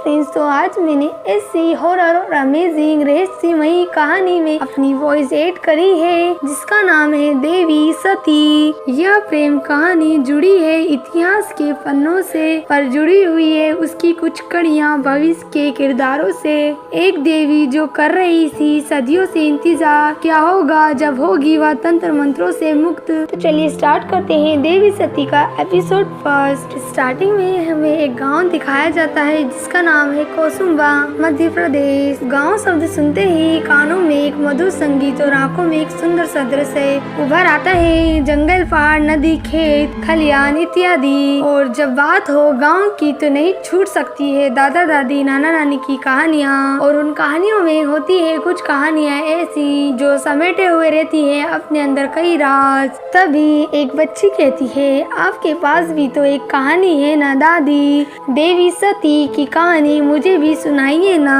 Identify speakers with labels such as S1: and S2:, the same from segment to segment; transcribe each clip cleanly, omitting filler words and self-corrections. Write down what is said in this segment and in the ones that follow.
S1: Friends, तो आज मैंने ऐसी हॉरर और अमेजिंग रहस्यमयी कहानी में अपनी वॉइस ऐड करी है जिसका नाम है देवी सती। यह प्रेम कहानी जुड़ी है इतिहास के पन्नों से, पर जुड़ी हुई है उसकी कुछ कड़ियाँ भविष्य के किरदारों से। एक देवी जो कर रही थी सदियों से इंतजार, क्या होगा जब होगी वह तंत्र मंत्रों से मुक्त। तो चलिए स्टार्ट करते हैं देवी सती का एपिसोड फर्स्ट। स्टार्टिंग में हमें एक गांव दिखाया जाता है जिसका नाम है कोसुम्बा, मध्य प्रदेश। गांव शब्द सुनते ही कानों में एक मधुर संगीत और आंखों में एक सुंदर सा दृश्य उभर आता है। जंगल, पहाड़, नदी, खेत, खलियान इत्यादि। और जब बात हो गांव की तो नहीं छूट सकती है दादा दादी, नाना नानी की कहानियाँ। और उन कहानियों में होती है कुछ कहानियाँ ऐसी जो समेटे हुए रहती है अपने अंदर कई राज। तभी एक बच्ची कहती है, आपके पास भी तो एक कहानी है ना दादी, देवी सती की कहानी मुझे भी सुनाइए ना।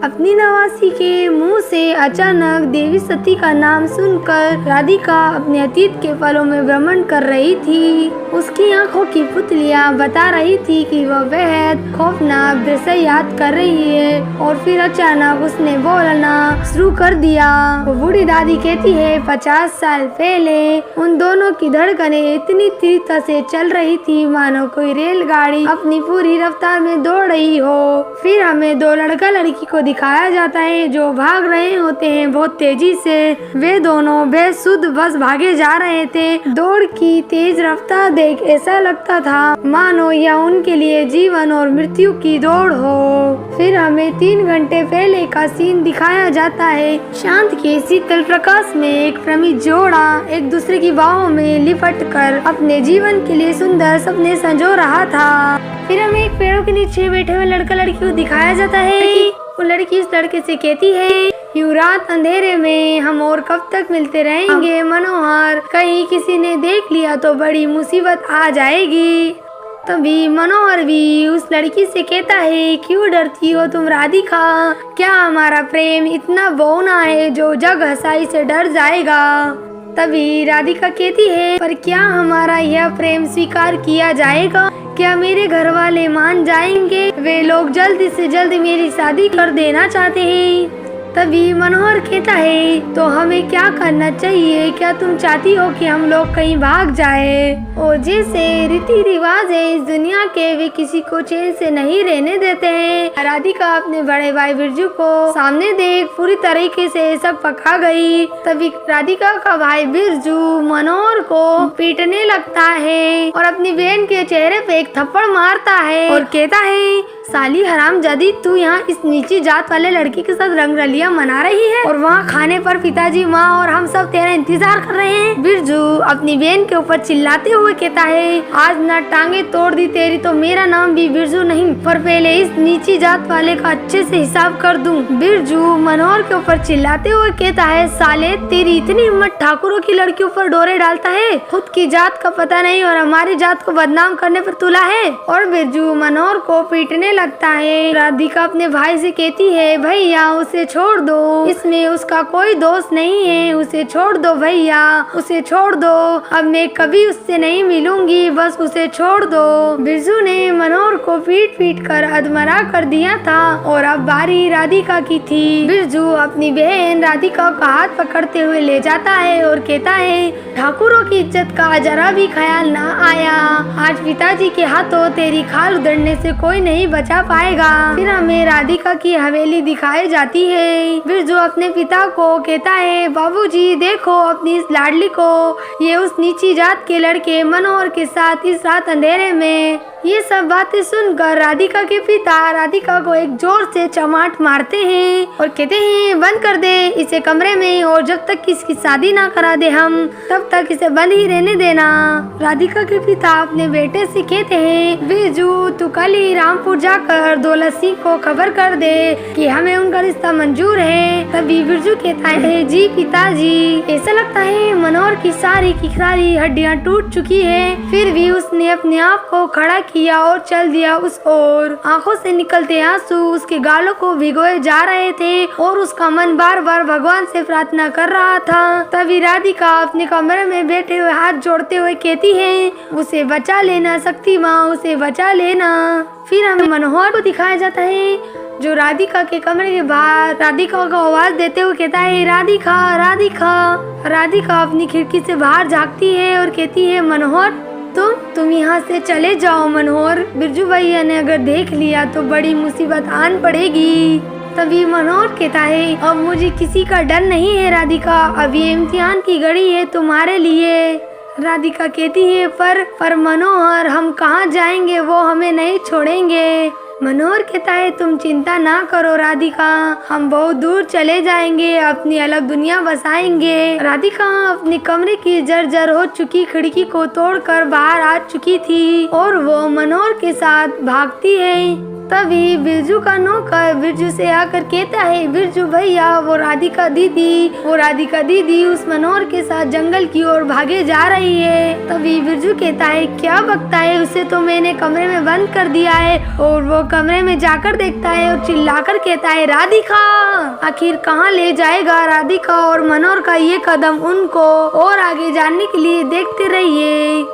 S1: अपनी नवासी के मुंह से अचानक देवी सती का नाम सुनकर राधिका अपने अतीत के पलों में भ्रमण कर रही थी। उसकी आंखों की पुतलियां बता रही थी कि वह बेहद खौफनाक दृश्य याद कर रही है। और फिर अचानक उसने बोलना शुरू कर दिया। वो बूढ़ी दादी कहती है, 50 साल पहले उन दोनों की धड़कनें इतनी तीव्रता से चल रही थी मानो कोई रेलगाड़ी अपनी पूरी रफ्तार में दौड़ रही हो। फिर हमें दो लड़का लड़की को दिखाया जाता है जो भाग रहे होते हैं बहुत तेजी से। वे दोनों बेसुध बस भागे जा रहे थे। दौड़ की तेज रफ्तार देख ऐसा लगता था मानो यह उनके लिए जीवन और मृत्यु की दौड़ हो। फिर हमें 3 घंटे पहले का सीन दिखाया जाता है। शांत के शीतल प्रकाश में एक प्रेमी जोड़ा एक दूसरे की बाहों में लिपट कर अपने जीवन के लिए सुंदर सपने संजो रहा था। फिर हमें एक पेड़ों के नीचे बैठे हुए लड़का लड़की को दिखाया जाता है। वो लड़की इस लड़के से कहती है, यूं रात अंधेरे में हम और कब तक मिलते रहेंगे मनोहर, कहीं किसी ने देख लिया तो बड़ी मुसीबत आ जाएगी। तभी मनोहर भी उस लड़की से कहता है, क्यों डरती हो तुम राधिका, क्या हमारा प्रेम इतना बौना है जो जग हंसाई से डर जाएगा। तभी राधिका कहती है, पर क्या हमारा यह प्रेम स्वीकार किया जाएगा, क्या मेरे घर वाले मान जाएंगे, वे लोग जल्दी से जल्द मेरी शादी कर देना चाहते हैं। तभी मनोहर कहता है, तो हमें क्या करना चाहिए, क्या तुम चाहती हो कि हम लोग कहीं भाग जाए। और जैसे रीति रिवाज है इस दुनिया के, वे किसी को चैन से नहीं रहने देते हैं। राधिका अपने बड़े भाई बिरजू को सामने देख पूरी तरीके से सब पका गई। तभी राधिका का भाई बिरजू मनोहर को पीटने लगता है और अपनी बहन के चेहरे पे एक थप्पड़ मारता है और कहता है, साली हरामजादी, तू यहाँ इस नीची जात वाले लड़की के साथ रंगरलियां मना रही है और वहाँ खाने पर पिताजी, माँ और हम सब तेरा इंतजार कर रहे हैं। बिरजू अपनी बहन के ऊपर चिल्लाते हुए कहता है, आज ना टांगे तोड़ दी तेरी तो मेरा नाम भी बिरजू नहीं, पर पहले इस नीची जात वाले का अच्छे से हिसाब कर दूं। बिरजू मनोहर के ऊपर चिल्लाते हुए कहता है, साले तेरी इतनी हिम्मत ठाकुरों की लड़कियों पर डोरे डालता है, खुद की जात का पता नहीं और हमारी जात को बदनाम करने पर तुला है। और बिरजू मनोहर को पीटने लगता है। राधिका अपने भाई से कहती है, भैया उसे छोड़ दो, इसमें उसका कोई दोष नहीं है, उसे छोड़ दो भैया, उसे छोड़ दो, अब मैं कभी उससे नहीं मिलूंगी, बस उसे छोड़ दो। बिरजू ने मनोहर को पीट पीट कर अधमरा कर दिया था और अब बारी राधिका की थी। बिरजू अपनी बहन राधिका का हाथ पकड़ते हुए ले जाता है और कहता है, ठाकुरों की इज्जत का जरा भी ख्याल ना आया, आज पिताजी के हाथों तेरी खाल उधड़ने से कोई नहीं बचा पाएगा। फिर हमें राधिका की हवेली दिखाई जाती है। बिरजू अपने पिता को कहता है, बाबूजी देखो अपनी इस लाडली को, ये उस नीची जात के लड़के मनोहर के साथ इस रात अंधेरे में। ये सब बातें सुनकर राधिका के पिता राधिका को एक जोर से चमाट मारते हैं और कहते हैं, बंद कर दे इसे कमरे में और जब तक इसकी शादी ना करा दे हम तब तक इसे बंद ही रहने देना। राधिका के पिता अपने बेटे से कहते हैं, बिरजू तू कल ही रामपुर जाकर दौलत सिंह को खबर कर दे कि हमें उनका रिश्ता मंजूर है। तभी बिरजू कहता है, जी पिताजी। ऐसा लगता है मनोहर की सारी हड्डियां टूट चुकी है, फिर भी उसने अपने आप को खड़ा किया और चल दिया उस ओर। आंखों से निकलते आंसू उसके गालों को भिगोए जा रहे थे और उसका मन बार बार भगवान से प्रार्थना कर रहा था। तभी राधिका अपने कमरे में बैठे हुए हाथ जोड़ते हुए कहती है, उसे बचा लेना शक्ति माँ, उसे बचा लेना। फिर हमें मनोहर को दिखाया जाता है जो राधिका के कमरे के बाहर राधिका को आवाज देते हुए कहता है, राधिका राधिका। राधिका अपनी खिड़की से बाहर झांकती है और कहती है, मनोहर तुम यहाँ से चले जाओ मनोहर, बिरजू भैया ने अगर देख लिया तो बड़ी मुसीबत आन पड़ेगी। तभी मनोहर कहता है, अब मुझे किसी का डर नहीं है राधिका, अब ये इम्तिहान की घड़ी है तुम्हारे लिए। राधिका कहती है, पर मनोहर हम कहाँ जाएंगे, वो हमें नहीं छोड़ेंगे। मनोहर कहता है, तुम चिंता ना करो राधिका, हम बहुत दूर चले जाएंगे, अपनी अलग दुनिया बसाएंगे। राधिका अपने कमरे की जर्जर हो चुकी खिड़की को तोड़कर बाहर आ चुकी थी और वो मनोहर के साथ भागती है। तभी बिरजू का नौकर बिरजू से आकर कहता है, बिरजू भैया वो राधिका दीदी उस मनोहर के साथ जंगल की ओर भागे जा रही है। तभी बिरजू कहता है, क्या बकता है, उसे तो मैंने कमरे में बंद कर दिया है। और वो कमरे में जाकर देखता है और चिल्लाकर कहता है, राधिका। आखिर कहाँ ले जाएगा राधिका और मनोहर का ये कदम उनको और आगे जानने के लिए देखते रहिए।